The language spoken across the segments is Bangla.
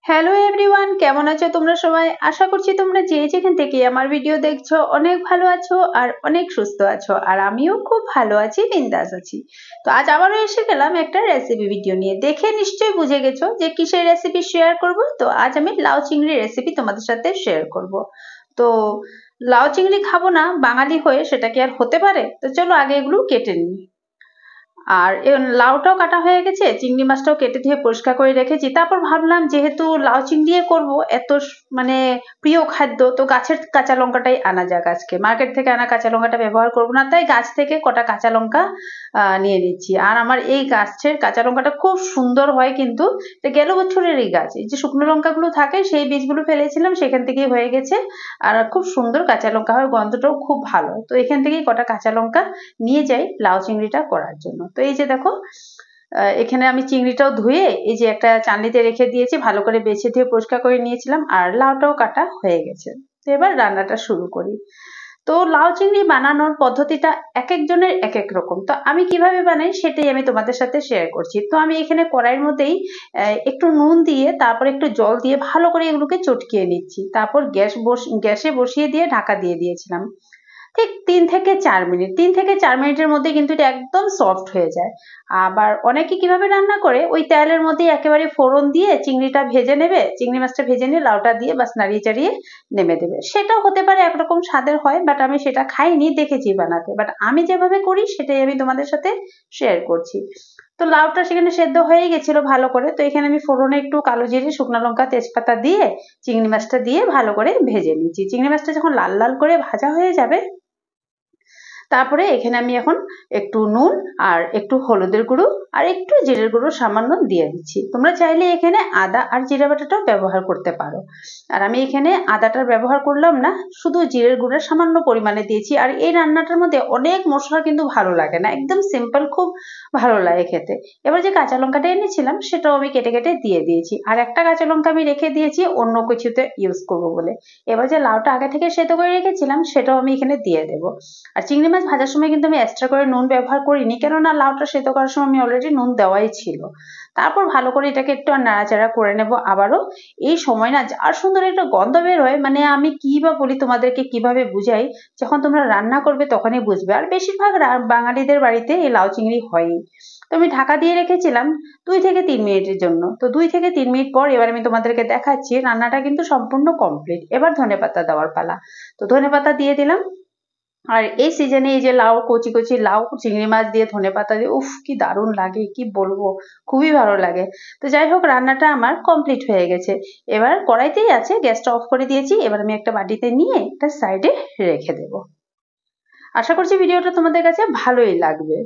হ্যালো এভরিওয়ান, কেমন আছো তোমরা সবাই? আশা করছি তোমরা যে যেখান থেকে আমার ভিডিও দেখছো অনেক ভালো আছো আর অনেক সুস্থ আছো। আর আমিও খুব ভালো আছি, বিন্দাস আছি। তো আজ আবারও এসে গেলাম একটা রেসিপি ভিডিও নিয়ে। দেখে নিশ্চয়ই বুঝে গেছো যে কিসের রেসিপি শেয়ার করব। তো আজ আমি লাউ চিংড়ি রেসিপি তোমাদের সাথে শেয়ার করব। তো লাউ চিংড়ি খাবো না বাঙালি হয়ে, সেটা কি আর হতে পারে? তো চলো আগে এগুলো কেটে নিই। আর লাউটাও কাটা হয়ে গেছে, চিংড়ি মাছটাও কেটে ধুয়ে পরিষ্কার করে রেখেছি। তারপর ভাবলাম যেহেতু লাউ চিংড়ি দিয়ে করব, এত মানে প্রিয় খাদ্য, তো গাছের কাঁচা লঙ্কাটাই আনা যাক। আজকে মার্কেট থেকে আনা কাঁচা লঙ্কাটা ব্যবহার করব না, তাই গাছ থেকে কটা কাঁচা লঙ্কা নিয়ে নিচ্ছি। আর আমার এই গাছের কাঁচা লঙ্কাটা খুব সুন্দর হয়, কিন্তু এটা গেল বছরের এই গাছ। এই যে শুকনো লঙ্কাগুলো থাকে সেই বীজগুলো ফেলেছিলাম, সেখান থেকেই হয়ে গেছে। আর খুব সুন্দর কাঁচা লঙ্কা হয়, গন্ধটাও খুব ভালো। তো এখান থেকেই কটা কাঁচা লঙ্কা নিয়ে যাই লাউ চিংড়িটা করার জন্য। তো এই যে দেখো, এখানে আমি চিংড়িটাও ধুয়ে এই যে একটা চালনিতে রেখে দিয়েছি, ভালো করে বেছে ধুয়ে পরিষ্কার করে নিয়েছিলাম। আর লাউটাও কাটা হয়ে গেছে। তো এবার রান্নাটা শুরু করি। তো লাউ চিংড়ি বানানোর পদ্ধতিটা এক একজনের এক এক রকম। তো আমি কিভাবে বানাই সেটাই আমি তোমাদের সাথে শেয়ার করছি। তো আমি এখানে কড়াইয়ের মধ্যেই একটু নুন দিয়ে, তারপর একটু জল দিয়ে ভালো করে এগুলোকে চটকিয়ে নিচ্ছি। তারপর গ্যাসে বসিয়ে দিয়ে ঢাকা দিয়ে দিয়েছিলাম ঠিক 3 থেকে 4 মিনিট। 3 থেকে 4 মিনিটের মধ্যে কিন্তু এটা একদম সফট হয়ে যায়। আবার অনেকে কিভাবে রান্না করে, ওই তেলের মধ্যে একেবারে ফোড়ন দিয়ে চিংড়িটা ভেজে নেবে, চিংড়ি মাছটা ভেজে নিয়ে লাউটা দিয়ে বাস নাড়িয়ে চাড়িয়ে নেমে দেবে। সেটাও হতে পারে, একরকম স্বাদের হয়, বাট আমি সেটা খাইনি, দেখেছি বানাতে। বাট আমি যেভাবে করি সেটাই আমি তোমাদের সাথে শেয়ার করছি। তো লাউটা সেখানে সেদ্ধ হয়ে গেছিল ভালো করে। তো এখানে আমি ফোড়নে একটু কালো জিরে, শুকনো লঙ্কা, তেজপাতা দিয়ে চিংড়ি মাছটা দিয়ে ভালো করে ভেজে নিচ্ছি। চিংড়ি মাছটা যখন লাল লাল করে ভাজা হয়ে যাবে, তারপরে এখানে আমি এখন একটু নুন আর একটু হলুদের গুঁড়ো আর একটু জিরের গুঁড়ো সামান্য দিয়ে দিচ্ছি। তোমরা চাইলে এখানে আদা আর জিরা বাটাটাও ব্যবহার করতে পারো। আর আমি এখানে আদাটার ব্যবহার করলাম না, শুধু জিরের গুঁড়ো সামান্য পরিমাণে দিয়েছি। আর এই রান্নাটার মধ্যে অনেক মশলা কিন্তু ভালো লাগে না, একদম সিম্পল, খুব ভালো লাগে খেতে। এবার যে কাঁচা লঙ্কাটা এনেছিলাম সেটাও আমি কেটে কেটে দিয়ে দিয়েছি। আর একটা কাঁচা লঙ্কা আমি রেখে দিয়েছি অন্য কিছুতে ইউজ করবো বলে। এবার যে লাউটা আগে থেকে সেদ্ধ করে রেখেছিলাম সেটাও আমি এখানে দিয়ে দেবো। আর চিংড়ি মাছ ভাজার সময় কিন্তু আমি এক্সট্রা করে নুন ব্যবহার করিনি, কেননা লাউটা সেদ্ধ করার সময় আমি অলরেডি নুন দেওয়াই ছিল। তারপর ভালো করে এটাকে একটু আর নাড়াচাড়া করে নেব আবারও। এই সময় না আর সুন্দর একটা গন্ধ বের হয়, মানে আমি কি বা বলি তোমাদেরকে, কিভাবে বুঝাই, যখন তোমরা রান্না করবে তখনই বুঝবে। আর বেশিরভাগ বাঙালিদের বাড়িতে এই লাউ চিংড়ি হয়ই। তো আমি ঢাকা দিয়ে রেখেছিলাম 2 থেকে 3 মিনিটের জন্য। তো 2 থেকে 3 মিনিট পর এবার আমি তোমাদেরকে দেখাচ্ছি রান্নাটা কিন্তু সম্পূর্ণ কমপ্লিট। এবার ধনেপাতা দেওয়ার পালা। তো ধনেপাতা দিয়ে দিলাম। আর এই সিজনে এই যে লাউ, কচি কচি লাউ চিংড়ি মাছ দিয়ে ধনেপাতা দিয়ে, উফ কি দারুণ লাগে, কি বলবো, খুবই ভালো লাগে। তো যাই হোক, রান্নাটা আমার কমপ্লিট হয়ে গেছে। এবার কড়াইতেই আছে, গ্যাসটা অফ করে দিয়েছি। এবার আমি একটা বাটিতে নিয়ে একটা সাইডে রেখে দেবো। আশা করছি ভিডিওটা তোমাদের কাছে ভালোই লাগবে।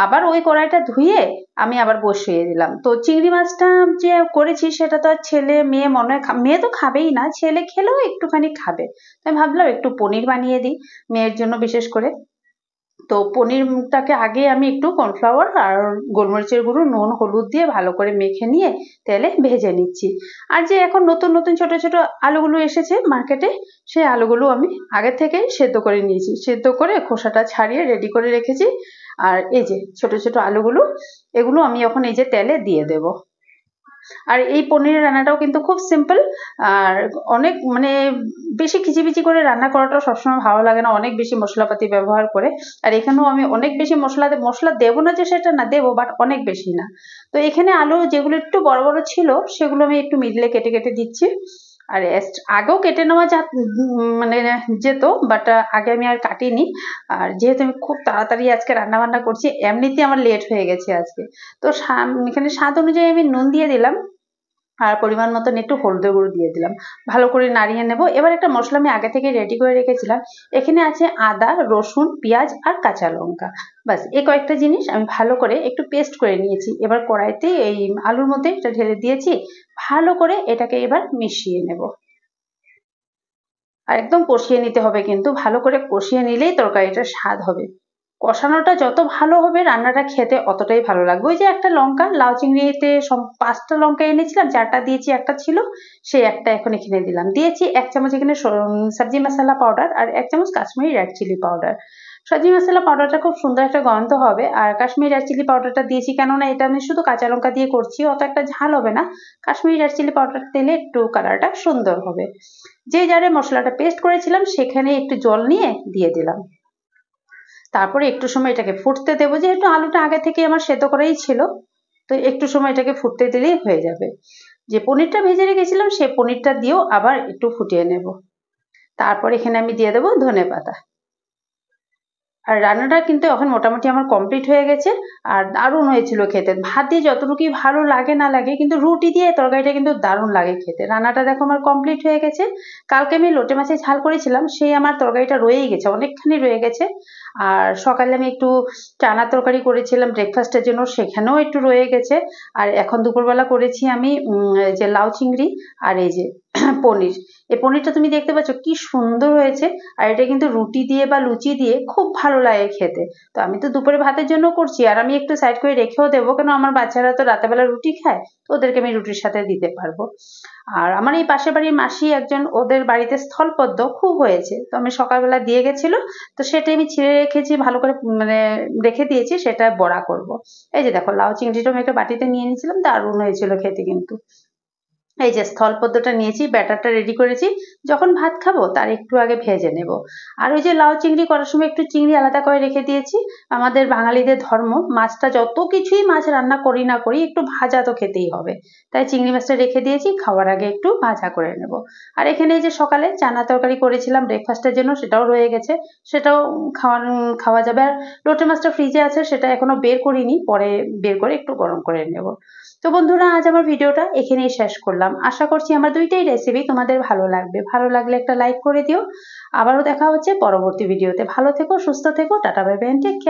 আবার ওই কড়াইটা ধুয়ে আমি আবার বসিয়ে দিলাম। তো চিংড়ি মাছটা যে করেছি সেটা তো আর ছেলে মেয়ে মনে হয় মেয়ে তো খাবেই না, ছেলে খেলেও একটুখানি খাবে। তাই ভাবলাম একটু পনির বানিয়ে দিই মেয়ের জন্য বিশেষ করে। তো পনিরটাকে আগে আমি একটু কর্নফ্লাওয়ার আর গোলমরিচের গুঁড়ো, নুন, হলুদ দিয়ে ভালো করে মেখে নিয়ে তেলে ভেজে নিচ্ছি। আর যে এখন নতুন নতুন ছোট ছোট আলুগুলো এসেছে মার্কেটে, সেই আলুগুলো আমি আগে থেকেই সেদ্ধ করে নিয়েছি, সেদ্ধ করে খোসাটা ছাড়িয়ে রেডি করে রেখেছি। আর এই যে ছোট ছোট আলুগুলো, এগুলো আমি এখন এই যে তেলে দিয়ে দেব। আর এই পনিরের রান্নাটাও কিন্তু খুব সিম্পল। আর অনেক মানে বেশি খিচিবিচি করে রান্না করাটা সবসময় ভালো লাগে না, অনেক বেশি মশলাপাতি ব্যবহার করে। আর এখানেও আমি অনেক বেশি মশলা দেবো না যে সেটা না, দেবো, বাট অনেক বেশি না। তো এখানে আলু যেগুলো একটু বড় বড় ছিল সেগুলো আমি একটু মিডলে কেটে কেটে দিচ্ছি। আর আগেও কেটে নেওয়া মানে যেত, বাট আগে আমি আর কাটিনি। আর যেহেতু আমি খুব তাড়াতাড়ি আজকে রান্না বান্না করছি, এমনিতে আমার লেট হয়ে গেছে আজকে। তো এখানে স্বাদ অনুযায়ী আমি নুন দিয়ে দিলাম। আর পরিমাণ মতন একটু হলুদের গুঁড়ো দিয়ে দিলাম। ভালো করে নাড়িয়ে নেব। এবার একটা মশলা আমি আগে থেকে রেডি করে রেখেছিলাম। এখানে আছে আদা, রসুন, পেঁয়াজ আর কাঁচা লঙ্কা। বাস এই কয়েকটা জিনিস আমি ভালো করে একটু পেস্ট করে নিয়েছি। এবার কড়াইতে এই আলুর মধ্যে এটা ঢেলে দিয়েছি। ভালো করে এটাকে এবার মিশিয়ে নেব। আর একদম কষিয়ে নিতে হবে, কিন্তু ভালো করে কষিয়ে নিলেই তরকারিটার স্বাদ হবে। কষানোটা যত ভালো হবে রান্নাটা খেতে অতটাই ভালো লাগবে। ওই যে একটা লঙ্কা, লাউ চিংড়িতে 5টা লঙ্কা এনেছিলাম, 4টা দিয়েছি, একটা ছিল, সেই একটা এখন এখানে দিলাম। দিয়েছি 1 চামচ এখানে সবজি মশলা পাউডার আর 1 চামচ কাশ্মীরি রেড চিলি পাউডার। সবজি মশলা পাউডারটা খুব সুন্দর একটা গন্ধ হবে। আর কাশ্মীরি রেড চিলি পাউডারটা দিয়েছি, কেননা এটা আমি শুধু কাঁচা লঙ্কা দিয়ে করছি, অত একটা ঝাল হবে না। কাশ্মীরি রেড চিলি পাউডার দিলে একটু কালারটা সুন্দর হবে। যে জারে মশলাটা পেস্ট করেছিলাম সেখানে একটু জল নিয়ে দিয়ে দিলাম। তারপরে একটু সময় এটাকে ফুটতে দেবো, যেহেতু আলুটা আগে থেকে আমার সেদ্ধ করাই ছিল, তো একটু সময় এটাকে ফুটতে দিলেই হয়ে যাবে। যে পনিরটা ভেজে রেখেছিলাম সেই পনিরটা দিয়েও আবার একটু ফুটিয়ে নেব। তারপর এখানে আমি দিয়ে দেবো ধনেপাতা। আর রান্নাটা কিন্তু এখন মোটামুটি আমার কমপ্লিট হয়ে গেছে। আর দারুণ হয়েছিল খেতে। ভাত দিয়ে যতটুকুই ভালো লাগে না লাগে, কিন্তু রুটি দিয়ে তরকারিটা কিন্তু দারুণ লাগে খেতে। রান্নাটা দেখো আমার কমপ্লিট হয়ে গেছে। কালকে আমি লোটে মাছের ঝাল করেছিলাম, সেই আমার তরকারিটা রয়েই গেছে, অনেকখানি রয়ে গেছে। আর সকালে আমি একটু চানা তরকারি করেছিলাম ব্রেকফাস্টের জন্য, সেখানেও একটু রয়ে গেছে। আর এখন দুপুরবেলা করেছি আমি যে লাউ চিংড়ি আর এই যে পনির। এই পনিরটা তুমি দেখতে পাচ্ছ কি সুন্দর হয়েছে। আর এটা কিন্তু রুটি দিয়ে বা লুচি দিয়ে খুব ভালো লাগে খেতে। তো আমি তো দুপুরে ভাতের জন্য করছি, আর আমি একটু সাইড করে রেখেও দেবো, কেন আমার বাচ্চারা তো রাতেবেলা রুটি খায়, তো ওদেরকে আমি রুটির সাথে দিতে পারবো। আর আমার এই পাশের বাড়ির মাসি একজন, ওদের বাড়িতে স্থলপদ্ম খুব হয়েছে, তো আমি সকালবেলা দিয়ে গেছিল, তো সেটাই আমি ছিঁড়ে রেখেছি ভালো করে, মানে রেখে দিয়েছি, সেটা বড়া করব। এই যে দেখো লাউ চিংড়িটা আমি একটা বাটিতে নিয়ে নিয়েছিলাম, দারুণ হয়েছিল খেতে কিন্তু। এই যে স্থলপদ্মটা নিয়েছি, ব্যাটারটা রেডি করেছি, যখন ভাত খাবো তার একটু আগে ভেজে নেব। আর ওই যে লাউ চিংড়ি করার সময় একটু চিংড়ি আলাদা করে রেখে দিয়েছি। আমাদের বাঙালিদের ধর্ম, মাছটা যত কিছুই মাছ রান্না করি না করি একটু ভাজা তো খেতেই হবে, তাই চিংড়ি মাছটা রেখে দিয়েছি, খাওয়ার আগে একটু ভাজা করে নেব। আর এখানে এই যে সকালে চানা তরকারি করেছিলাম ব্রেকফাস্টের জন্য, সেটাও রয়ে গেছে, সেটাও খাওয়া যাবে। আর লোটে মাছটা ফ্রিজে আছে, সেটা এখনো বের করিনি, পরে বের করে একটু গরম করে নেব। তো বন্ধুরা, আজ আমার ভিডিওটা এখানেই শেষ করলাম। আশা করছি আমার দুইটাই রেসিপি তোমাদের ভালো লাগবে। ভালো লাগলে একটা লাইক করে দিও। আবারও দেখা হচ্ছে পরবর্তী ভিডিওতে। ভালো থেকো, সুস্থ থেকো, tata bye bye, take care.